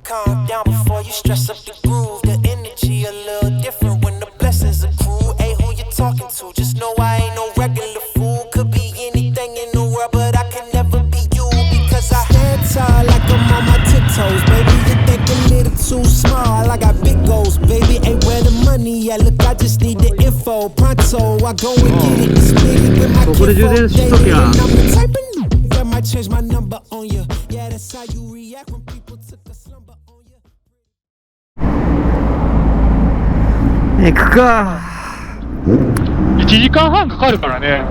calm down before you stress up the groove. The energy a little different when the blessings accrue. Hey, who you talking to? Just know I ain't no regular fool. Could be anything in the world, but I can never be you. Because I stand tall like I'm on my tiptoes. Baby, you think a little too small. I got big goals, baby. Ain't where the money at. Look, I just need the info. Pronto, I go and get it. Split it with my kid for daily. And I'm the type of that might change my number on you. Yeah, that's how you react when people took a slumber on you. 行くか。1時間半かかるからね。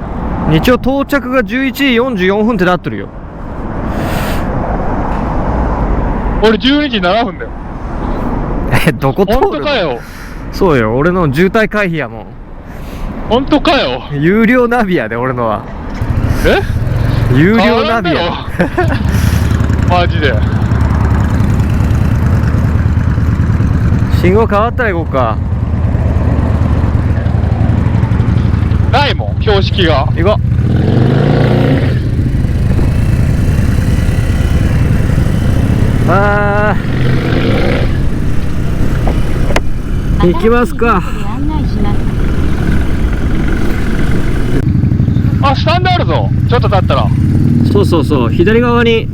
一応到着が11時44分ってなってるよ。俺12時7分だよ。どこ通るの？本当かよ。そうよ、俺の渋滞回避やもん。本当かよ。有料ナビやで、俺のは。え？有料ナビや。マジで。信号変わったら行こうか。ないもん、標識が。行こう。行きますか。あ、スタンドあるぞ。ちょっと経ったら。そうそうそう、左側に。う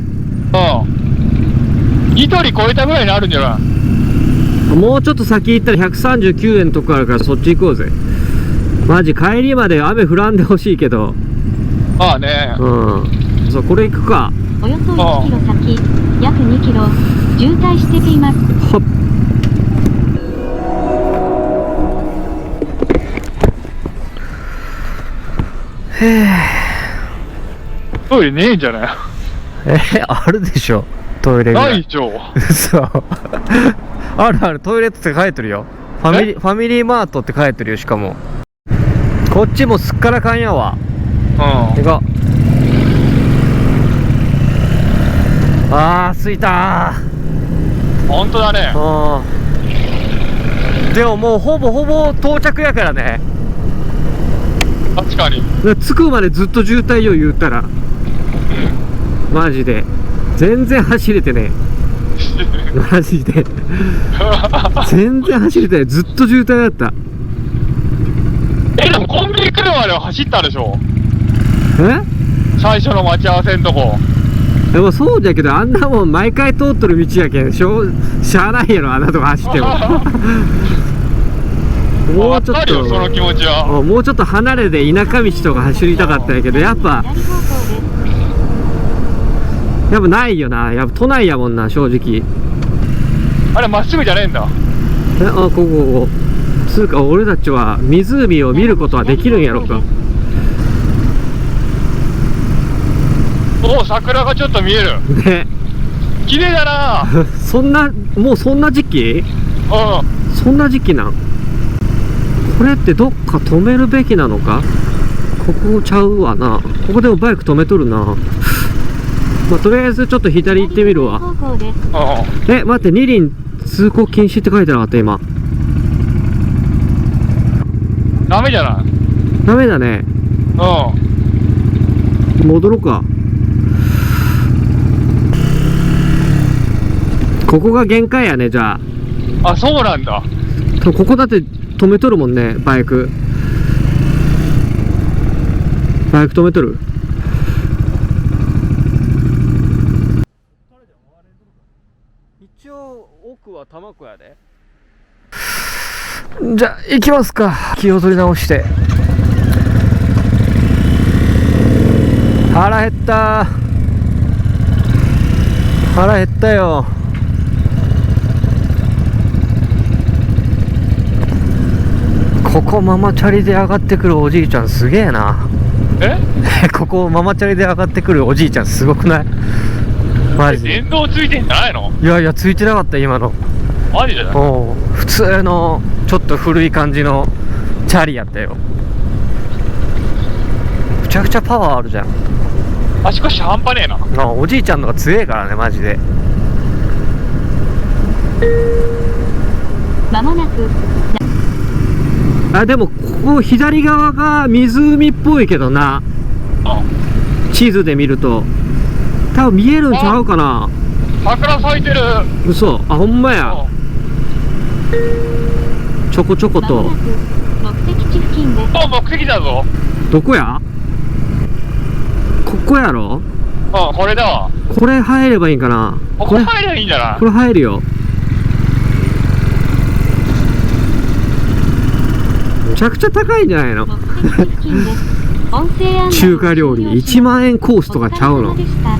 ん。ニトリ超えたぐらいにあるんじゃない？もうちょっと先行ったら139円のとこあるから、そっち行こうぜ。マジ帰りまで雨降らんでほしいけど。まあね。うん。そう、これ行くか。およそ1キロ先、約2キロ渋滞しています。はっ。トイレねえんじゃない？あるでしょ、トイレぐらい。ないでしょ。そうあるある、トイレットって書いてるよ。ファミリーマートって書いてるよ。しかもこっちもすっからかんやわ。行こう。あー、着いたー。ほんとだね。でももうほぼ到着やからね。確かに。着くまでずっと渋滞よ、言うたら。マジで全然走れてねマジで全然走れてない。ずっと渋滞だった。でもコンビニ来るまでは走ったでしょ？最初の待ち合わせんとこ。でもそうだけど、あんなもん毎回通っとる道やけんしゃあないやろ、あんなとこ走ってももうちょっと、その気持ちは。もうちょっと離れで田舎道とか走りたかったんやけど、やっぱないよな。やっぱ都内やもんな、正直。あれまっすぐじゃねえんだ。ここつうか、俺たちは湖を見ることはできるんやろか。お、桜がちょっと見えるね。綺麗だなもうそんな時期？そんな時期なん？これってどっか止めるべきなのか？ここちゃうわな。ここでもバイク止めとるな。まあ、とりあえずちょっと左行ってみるわ。待って、二輪通行禁止って書いてなかった今。ダメじゃない？ダメだね。戻ろうか。ここが限界やね、じゃあ。あ、そうなんだ。ここだって止めとるもんね、バイク止めとる。一応奥は玉子やで。じゃあ行きますか。気を取り直して。腹減ったよ。ここママチャリで上がってくるおじいちゃんすげえな。ここママチャリで上がってくるおじいちゃんすごくない？マジで。電動ついてんじゃないの？いやついてなかった今の。マジで？普通のちょっと古い感じのチャリやったよ。むちゃくちゃパワーあるじゃん。足腰半端ねえな。おじいちゃんのが強えからね、マジで。まもなく。でもここ左側が湖っぽいけどな。地図で見ると多分見えるんちゃうかな。桜咲いてる。嘘、あ、ほんまや。ちょこちょこと。まもなく目的地付近です。もう目的だぞ。どこや？ここやろ？これだわ。これ入ればいいんかな？ここ入ればいいんじゃない？これ入るよ。めちゃくちゃ高いんじゃないの？目的地付近です。音声案内中華料理1万円コースとかちゃうの？お疲れ様でした。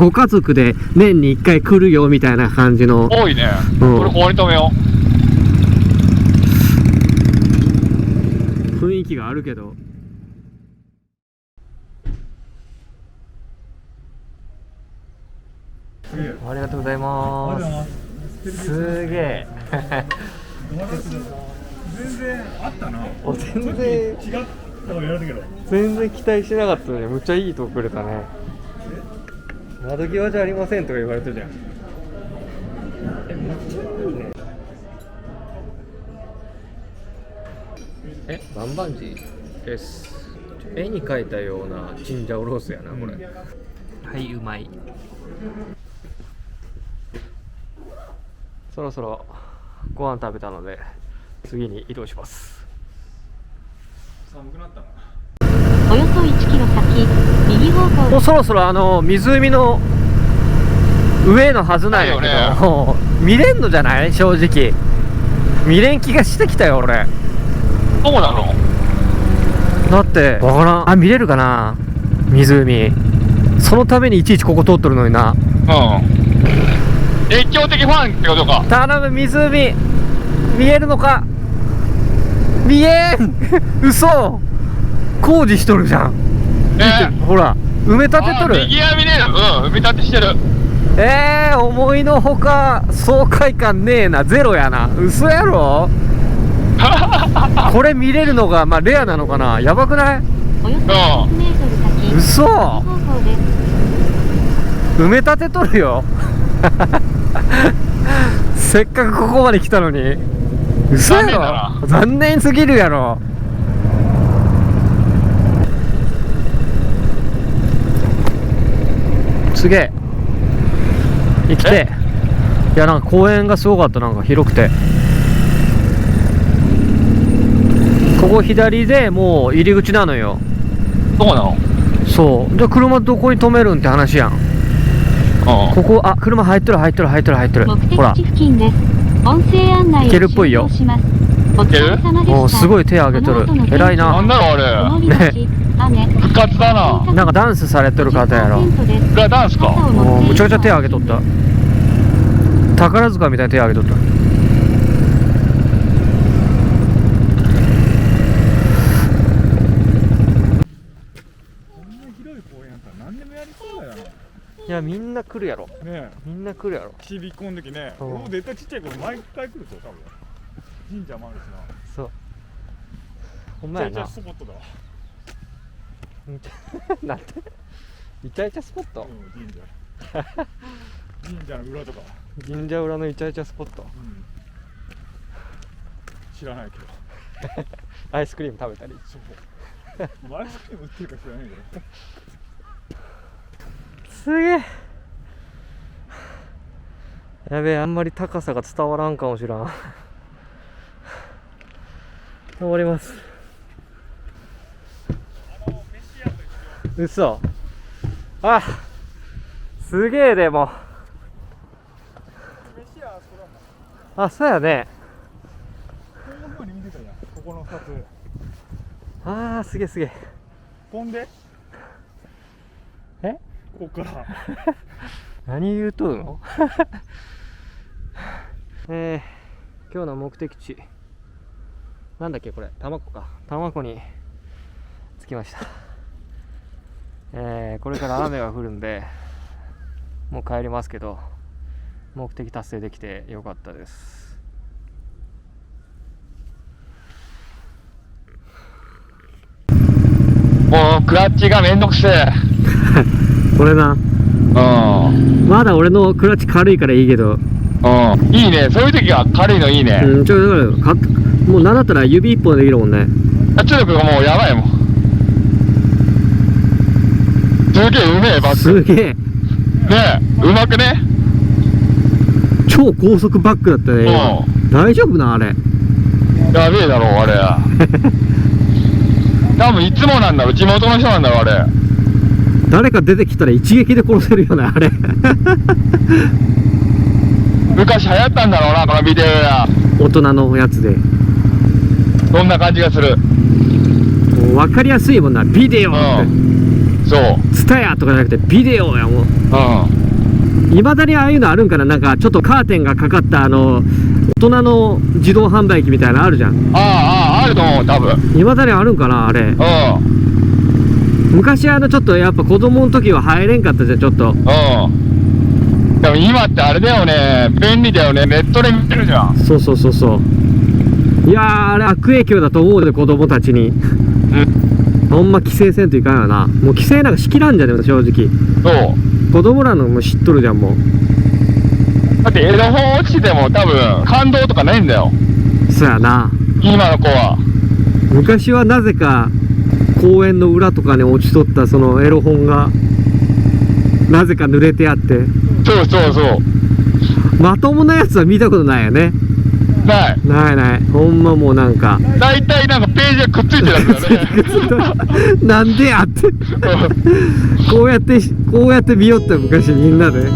ご家族で年に1回来るよみたいな感じの。多いね。うんこれここに止めよ雰囲気があるけど。ありがとうございます。すげえ。全然あったな。お全然違ったのやられたけど。全然期待してなかったのにむっちゃいいとこくれたね。窓際じゃありませんとか言われてるじゃん。めっちゃいいね。バンバンジーです。絵に描いたようなチンジャオロースやなこれ。はい、うまい。そろそろご飯食べたので次に移動します。寒くなったな。およそ1キロ先、右方向もうそろそろ湖の上のはずなんやけだよど、もう見れんのじゃない？正直見れん気がしてきたよ俺。う。どうなの？だってわからん。あ、見れるかな湖。そのためにいちいちここ通っとるのにな。熱狂的ファンってことか。頼む、湖見えるのか？見えん嘘、工事しとるじゃん。ほら埋め立てとる。右は見れる。埋め立てしてる。思いのほか爽快感ねえな。ゼロやな。嘘やろこれ見れるのがまあレアなのかな。やばくない？およそ100メートル先、嘘、右方向です。埋め立てとるよせっかくここまで来たのに。嘘やろ。残念すぎるやろ。すげえ生きて。いやなんか公園がすごかった。なんか広くて、ここ左でもう入り口なのよ。どうなの？そうじゃあ車どこに止めるんって話やん。ここ、あ、車入っとる入っとる入っとる入っとる。目的ほら地付近です。音声案内をいけるっぽいよ終了します。お疲れ様でした。もうすごい手挙げとる。偉いな。なんだろうあれ。雨、復活だな。なんかダンスされてる方やろ。これはダンスか。もうむちゃくちゃ手挙げとった。宝塚みたいに手挙げとった。広い公園やったら何でもやりそうだよな。いやみんな来るやろ。ねみんな来るやろ。え、ちびっこの時ね、うん俺も絶対ちっちゃい頃毎回来ると多分。神社もあるしな。そうほんまやな。めちゃめちゃスポットだわ。なんてイチャイチャスポット。神社。神社の裏とか。神社裏のイチャイチャスポット。知らないけど。アイスクリーム食べたり。そう。アイスクリーム売ってるか知らないけど。すげえ。やべえ、あんまり高さが伝わらんかもしらん。登ります。嘘。あ、すげえ。でもあ、そうやね。こんな風に見てたじゃん。ここの2つ。あー、すげえすげえ。飛んで。え？ここから。何言うとるの今日の目的地なんだっけこれ、多摩湖か。多摩湖に着きました。これから雨が降るんでもう帰りますけど、目的達成できてよかったです。もうクラッチがめんどくせえ。これな。まだ俺のクラッチ軽いからいいけど。いいね。そういう時は軽いのいいね。だからもうなんだったら指一本できるもんね。圧力がもうやばいもん。すげえうめえバッグ。すげえ。ねえ、うまくね。超高速バックだったね今。大丈夫なあれ。やべえだろあれ。多分いつもなんだろ、地元の人なんだろあれ。誰か出てきたら一撃で殺せるよねあれ。昔流行ったんだろうな、このビデオや。大人のやつでどんな感じがする。もう分かりやすいもんな、ビデオって。そう。ツタヤとかじゃなくてビデオやもう。いまだにああいうのあるんかな。なんかちょっとカーテンがかかった大人の自動販売機みたいなのあるじゃん。あると思う多分。いまだにあるんかなあれ。昔ちょっとやっぱ子供の時は入れんかったじゃんちょっと。でも今ってあれだよね、便利だよね、ネットで見てるじゃん。そうそうそうそう。いやーあれ悪影響だと思うで子供たちに。ほんま規制せんといかんよな。もう規制なんかしきらんじゃねえ正直。そう子供らのも知っとるじゃんもう。だってエロ本落ちてても多分感動とかないんだよそやな。今の子は。昔はなぜか公園の裏とかに落ちとったそのエロ本がなぜか濡れてあって。そうそうそう。まともなやつは見たことないよね。ないないほんまもうなんか大体なんかページがくっついてるやつだね。なんでやってこうやって見よった昔みんなで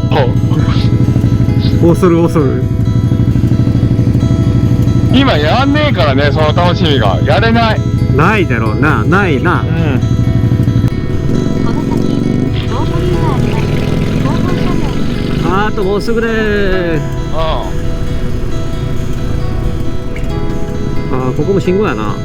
恐る。今やんねえからね、その楽しみがやれない。ないだろうな。ないな。この先ロータリーがあります。後方車両にあともうすぐでー。あーここも信号やな。